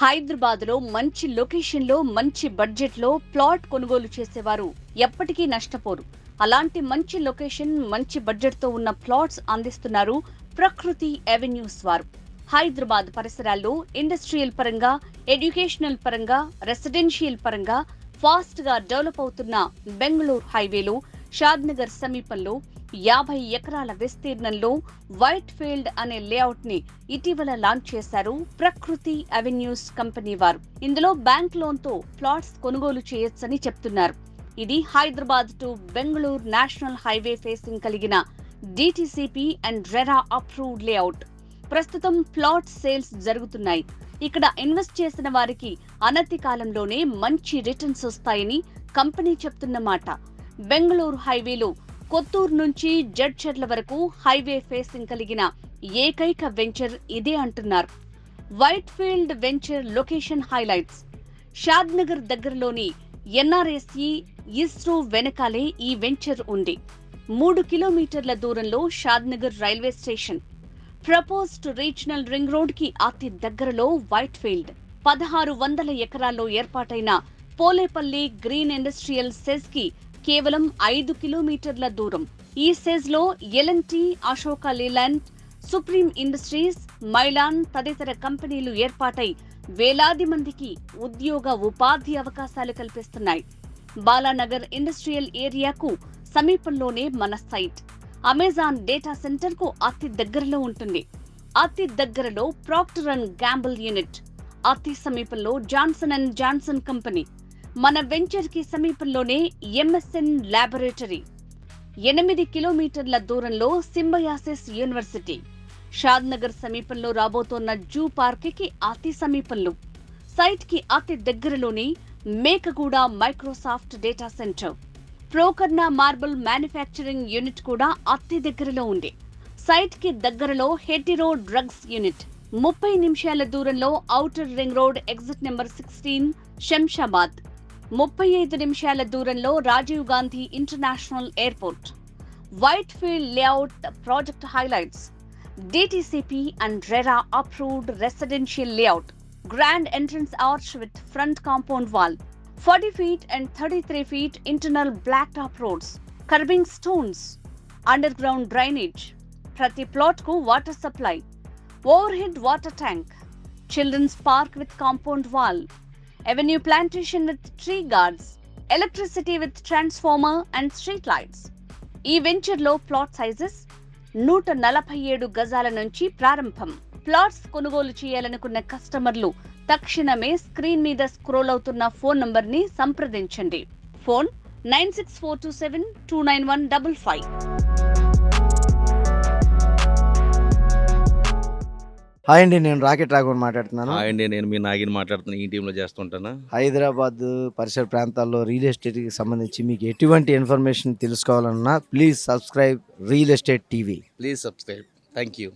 హైదరాబాద్లో మంచి లొకేషన్లో మంచి బడ్జెట్లో ప్లాట్ కొనుగోలు చేసేవారు ఎప్పటికీ నష్టపోరు. అలాంటి మంచి లొకేషన్ మంచి బడ్జెట్తో ఉన్న ప్లాట్స్ అందిస్తున్నారు ప్రకృతి అవెన్యూస్ వారు. హైదరాబాద్ పరిసరాల్లో ఇండస్ట్రియల్ పరంగా, ఎడ్యుకేషనల్ పరంగా, రెసిడెన్షియల్ పరంగా ఫాస్ట్ గా డెవలప్ అవుతున్న బెంగళూరు హైవేలో షాద్నగర్ సమీపంలో 50 ఎకరాల విస్తీర్ణంలో వైట్ ఫీల్డ్ అనే లేఅవుట్ ని ఇటీవల లాంచ్ చేశారు ప్రకృతి అవెన్యూస్ కంపెనీ వారు. ఇందులో బ్యాంక్ లోన్ తో ప్లాట్స్ కొనుగోలు చేయొచ్చని చెప్తున్నారు. ఇది Hyderabad to Bengaluru national highway facing కలిగిన DTCP and RERA approved layout. ప్రస్తుతం ప్లాట్ సేల్స్ జరుగుతున్నాయి. ఇక్కడ ఇన్వెస్ట్ చేసిన వారికి అనతి కాలంలోనే మంచి రిటర్న్స్ వస్తాయని కంపెనీ చెప్తున్నమాట. బెంగళూరు హైవేలో కొత్తూరు నుంచి జడ్చర్ల వరకు హైవే ఫేసింగ్ కలిగిన ఏకైక వెంచర్ ఇదే అంటున్నారు. White field venture location highlights. Shadnagar దగ్గరలోని ఎన్ఆర్ఎస్ఈ ఇస్రో వెనకాలే ఈ వెంచర్ ఉంది. 3 కిలోమీటర్ల దూరంలో Shadnagar railway station. Proposed regional ring road కి అతి దగ్గరలో వైట్ ఫీల్డ్. 1600 ఎకరాల్లో ఏర్పాటైన పోలేపల్లి గ్రీన్ ఇండస్ట్రియల్ సెజ్ కి కేవలం 5 కిలోమీటర్ల దూరం. ఈ సెజ్ లో ఎల్ఎన్టీ, అశోక లేలాండ్, సుప్రీం ఇండస్ట్రీస్, మైలాన్ తదితర కంపెనీలు ఏర్పాటై వేలాది మందికి ఉద్యోగ ఉపాధి అవకాశాలు కల్పిస్తున్నాయి. బాలానగర్ ఇండస్ట్రియల్ ఏరియాకు సమీపంలోనే మన సైట్. అమెజాన్ డేటా సెంటర్ కు అతి దగ్గరలో ఉంటుంది. అతి దగ్గరలో ప్రాక్టర్ అండ్ గ్యాంబుల్ యూనిట్. అతి సమీపంలో జాన్సన్ అండ్ జాన్సన్ కంపెనీ. మన వెంచర్ కి సమీపంలోనే ఎంఎస్ఎన్ ల్యాబొరేటరీ. 8 కిలోమీటర్ల దూరంలో సింబయాసిస్ యూనివర్సిటీ. షాద్నగర్ సమీపంలో రాబోతోన్న జూ పార్క్ కి అతి సమీపంలో. సైట్ కి అతి దగ్గరలోనే మేకగూడ మైక్రోసాఫ్ట్ డేటా సెంటర్. ప్రోకర్ణ మార్బుల్ మ్యానుఫ్యాక్చరింగ్ యూనిట్ కూడా అతి దగ్గరలో ఉంది. సైట్ కి దగ్గరలో హెటిరో డ్రగ్స్ యూనిట్. 30 నిమిషాల దూరంలో outer ring road exit number 16 Shamshabad. 35 నిమిషాల దూరంలో Rajiv Gandhi international airport. White field layout project highlights. DTCP and RERA approved residential layout. Grand entrance arch with front compound wall. 40 feet and 33 feet internal blacktop roads. Curbing stones. Underground drainage. ప్రతి plot కు water supply. Overhead water tank. Children's park with compound wall. Avenue plantation with tree guards. Electricity with transformer and street lights. ఈ venture లో plot sizes 147 గజాల నుంచి ప్రారంభం. Plots కొనుగోలు చేయాలనుకున్న కస్టమర్లు తక్షణమే స్క్రీన్ మీద స్క్రోల్ అవుతున్న ఫోన్ నంబర్ ని సంప్రదించండి. ఫోన్ 9642729155. హాయ్ అండి, నేను రాకెట్ రాఘవన్ మాట్లాడుతున్నాను. హాయ్ అండి, నేను మీ నాగిని మాట్లాడుతున్నాను. ఈ టీంలో చేస్తుంటాను. హైదరాబాద్ పరిసర ప్రాంతాల్లో రియల్ ఎస్టేట్కి సంబంధించి మీకు ఎటువంటి ఇన్ఫర్మేషన్ తెలుసుకోవాలన్నా please subscribe real estate TV. Please subscribe. Thank you.